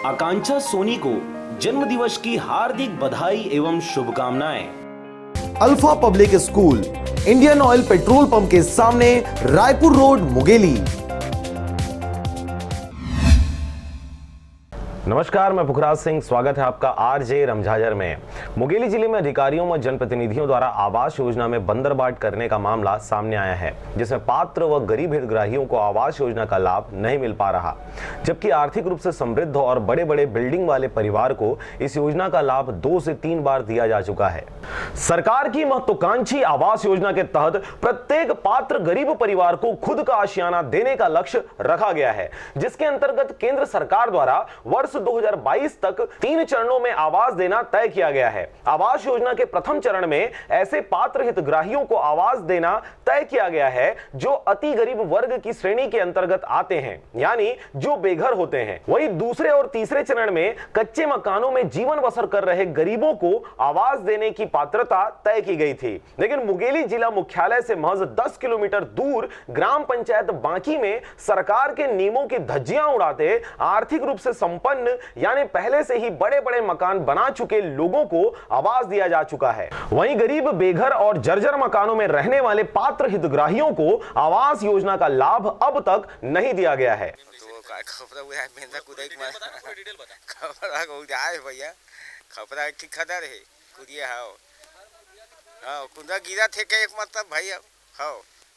आकांक्षा सोनी को जन्मदिवस की हार्दिक बधाई एवं शुभकामनाएं। Alpha public school, Indian oil petrol pump के सामने, रायपुर रोड, मुंगेली। नमस्कार, मैं पुखराज सिंह। स्वागत है आपका आरजे रमझाझर में। मुंगेली जिले में अधिकारियों व जनप्रतिनिधियों द्वारा आवास योजना में बंदर बाट करने का मामला सामने आया है, जिसमें पात्र व गरीब हितग्राहियों को आवास योजना का लाभ नहीं मिल पा रहा, जबकि आर्थिक रूप से समृद्ध और बड़े बड़े बिल्डिंग वाले परिवार को इस योजना का लाभ 2 से 3 बार दिया जा चुका है। सरकार की महत्वाकांक्षी आवास योजना के तहत प्रत्येक पात्र गरीब परिवार को खुद का आशियाना देने का लक्ष्य रखा गया है, जिसके अंतर्गत केंद्र सरकार द्वारा वर्ष 2022 तक 3 चरणों में आवास देना तय किया गया है। आवास योजना के प्रथम चरण में ऐसे पात्र हितग्राहियों को आवास देना तय किया गया है जो अति गरीब वर्ग की श्रेणी के अंतर्गत आते हैं, यानी जो बेघर होते हैं। वहीं दूसरे और तीसरे चरण में कच्चे मकानों में जीवन बसर कर रहे गरीबों को आवास देने की पात्रता तय की गई थी। लेकिन मुंगेली जिला मुख्यालय से महज 10 किलोमीटर दूर ग्राम पंचायत बांकी में सरकार के नियमों की धज्जियां उड़ाते आर्थिक रूप से संपन्न यानी पहले से ही बड़े बड़े मकान बना चुके लोगों को आवास दिया जा चुका है। वहीं गरीब, बेघर और जर्जर मकानों में रहने वाले पात्र हितग्राहियों को आवास योजना का लाभ अब तक नहीं दिया गया है।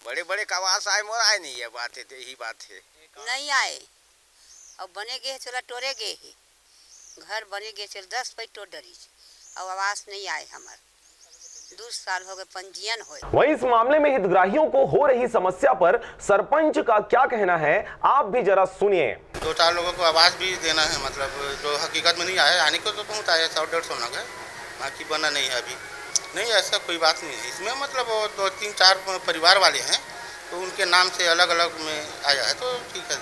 बड़े बड़े आवास आए मोर आए नहीं, ये बात है, यही बात है। नहीं आए, अब बने गए चला टोरे गए ही घर बने गए चल 10 पैट टोर डरी, अब आवास नहीं आए। हमार 2 साल हो गए पंजीयन होए। वहीं इस मामले में हितग्राहियों को हो रही समस्या पर सरपंच का क्या कहना है, आप भी जरा सुनिए। 2-4 लोगों को आवास भी देना है, मतलब जो हकीकत में नहीं आया, आने को तो बहुत आया, 100-150 लग है, बाकी बना नहीं है अभी। नहीं, ऐसा कोई बात नहीं है इसमें, मतलब 2-3-4 परिवार वाले हैं तो उनके नाम से अलग अलग में आया है, तो ठीक है,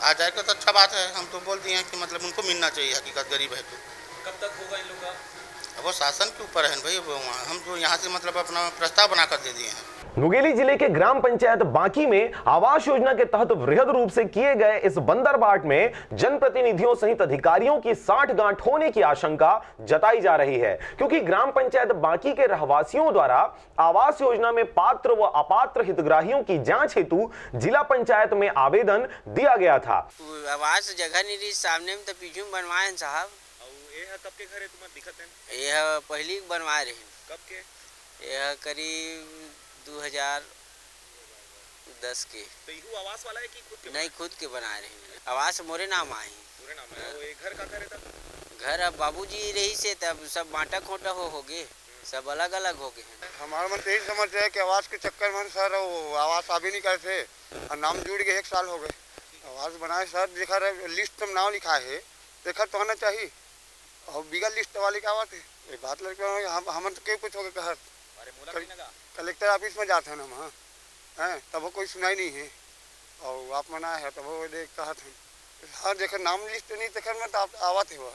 आ जाएगा तो अच्छा बात है। हम तो बोल दिए हैं कि मतलब उनको मिलना चाहिए, हकीकत गरीब है तो। कब तक होगा इन लोग का? अब वो शासन के ऊपर है भाई, हम तो यहाँ से मतलब अपना प्रस्ताव बनाकर दे दिए हैं। मुंगेली जिले के ग्राम पंचायत बांकी में आवास योजना के तहत वृहद रूप से किए गए इस बंदरबाट में जनप्रतिनिधियों सहित अधिकारियों की साठगांठ होने की आशंका जताई जा रही है, क्योंकि ग्राम पंचायत बांकी के रहवासियों द्वारा आवास योजना में पात्र व अपात्र हितग्राहियों की जांच हेतु जिला पंचायत में आवेदन दिया गया था। आवास जगह नहीं सामने में तो पीछू बनवाए साहब। कब के घर है तुम्हारे दिखत है? यह पहली बनवाए रहे। कब के? यह करीब 2010 के। तो यू आवास वाला है कि खुद के? नहीं, खुद के बनाए रहे। आवास मोरे नाम आए। पूरे नाम है। वो घर का घर है तब? घर अब बाबूजी रही से तब सब बांटा खोटा हो गए, सब अलग अलग हो गए। हमारा मन यही समझ है कि आवास के चक्कर में सर वो आवास आ भी नहीं करते और नाम जुड़ गए, 1 साल हो गए आवास बनाए सर। देखा रहे लिस्ट में नाम लिखा है, देखा तो होना चाहिए, और बिगल लिस्ट वाली का बात है। ये बात लड़के हम तो क्यों कुछ हो गए कहर कलेक्टर ऑफिस में जाते हैं ना वहाँ हैं, तब वो कोई सुनाई नहीं है, और आप मना है तब वो देख कहा था हाँ देखा नाम लिस्ट नहीं देखा मैं तो आप आवाते हुआ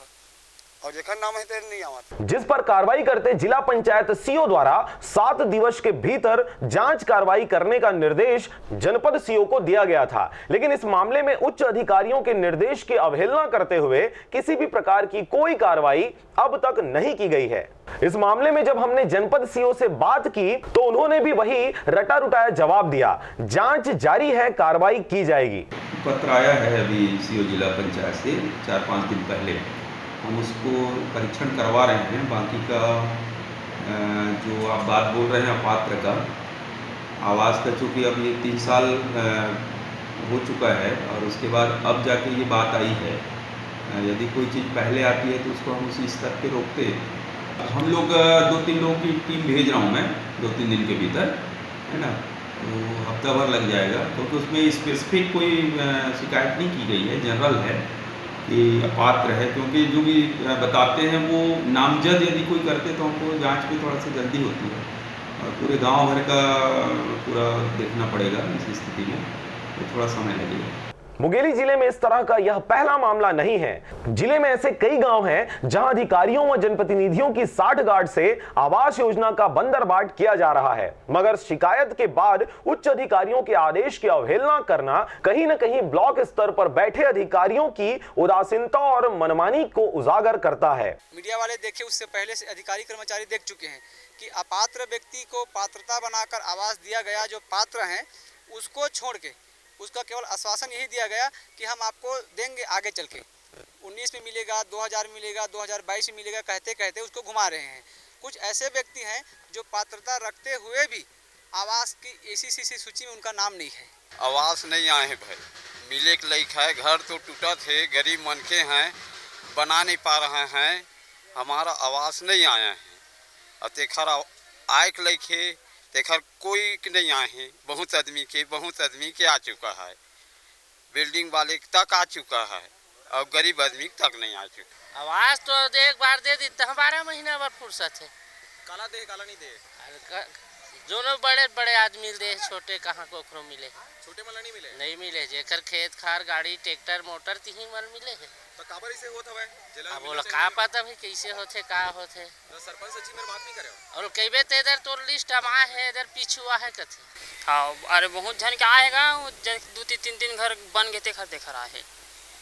और देखा नाम है तो नहीं आवाते। जिस पर कार्रवाई करते जिला पंचायत सीओ द्वारा 7 दिवस के भीतर जांच कार्रवाई करने का निर्देश जनपद सीओ को दिया गया था, लेकिन इस मामले में उच्च अधिकारियों के निर्देश की अवहेलना करते हुए किसी भी प्रकार की कोई कार्रवाई अब तक नहीं की गई है। इस मामले में जब हमने जनपद सीओ से बात की तो उन्होंने भी वही रटा रुटाया जवाब दिया, जांच जारी है, कार्रवाई की जाएगी। पत्र आया है अभी सीओ जिला पंचायत से 4-5 दिन पहले, हम उसको परीक्षण करवा रहे हैं। बाकी का जो आप बात बोल रहे हैं अपात्र का आवास का, चूँकि अब ये 3 साल हो चुका है और उसके बाद अब जाके ये बात आई है। यदि कोई चीज़ पहले आती है तो उसको हम उसी स्तर पे रोकते हैं। हम लोग 2-3 लोगों की टीम भेज रहा हूँ मैं 2-3 दिन के भीतर, है ना, तो हफ्ता भर लग जाएगा, क्योंकि तो उसमें स्पेसिफिक कोई शिकायत नहीं की गई है, जनरल है कि अपात्र है। क्योंकि जो भी बताते हैं वो नामजद यदि कोई करते तो हमको जांच में थोड़ा सा जल्दी होती है, और पूरे गांव भर का पूरा देखना पड़ेगा इस स्थिति में, तो थोड़ा समय लगेगा। मुंगेली जिले में इस तरह का यह पहला मामला नहीं है। जिले में ऐसे कई गांव हैं जहां अधिकारियों व जनप्रतिनिधियों की साठगांठ से आवास योजना का बंदरबाट किया जा रहा है, मगर शिकायत के बाद उच्च अधिकारियों के आदेश की अवहेलना करना कहीं न कहीं ब्लॉक स्तर पर बैठे अधिकारियों की उदासीनता और मनमानी को उजागर करता है। मीडिया वाले देखे, उससे पहले से अधिकारी कर्मचारी देख चुके हैं कि अपात्र व्यक्ति को पात्रता बनाकर आवास दिया गया। जो पात्र हैं उसको छोड़ के उसका केवल आश्वासन यही दिया गया कि हम आपको देंगे आगे चल के, 19 में मिलेगा, 2000 मिलेगा, 2022 में मिलेगा, कहते कहते उसको घुमा रहे हैं। कुछ ऐसे व्यक्ति हैं जो पात्रता रखते हुए भी आवास की ACCC सूची में उनका नाम नहीं है। आवास नहीं आए हैं भाई, मिले के लायक है, घर तो टूटा थे, गरीब मन के हैं, बना नहीं पा रहे हैं, हमारा आवास नहीं आया है। और तेखर आय के लायक है, तेखर कोई नहीं आए हैं। बहुत आदमी के आ चुका है, बिल्डिंग वाले तक आ चुका है और गरीब आदमी तक नहीं आ चुका। आवास तो एक बार दे दी, 12 महीना भर फुर्सत है। काला दे काला नहीं दे, दोनों बड़े बड़े आदमी दे, छोटे कहाँ को मिले, छोटे मला नहीं मिले, नहीं मिले। जेकर खेत खार गाड़ी ट्रैक्टर मोटर तीही मल मिले है। तो काबर इसे होत हवे जिला अब बोला का पता भाई कैसे होते का होते। तो सरपंच सचिव मेरे बात नहीं करे और कई बे ते इधर तो लिस्ट अब आए है, इधर पीछू है कथे। हाँ, अरे बहुत झन के आएगा, 2-3 घर बन गए थे, घर देखा रहा है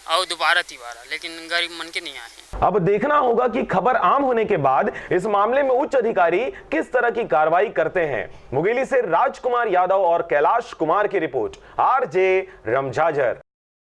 और दोबारा तिबारा, लेकिन गरीब मन के नहीं आए। अब देखना होगा कि खबर आम होने के बाद इस मामले में उच्च अधिकारी किस तरह की कार्रवाई करते हैं। मुंगेली से राजकुमार यादव और कैलाश कुमार की रिपोर्ट, RJ रमझाझर।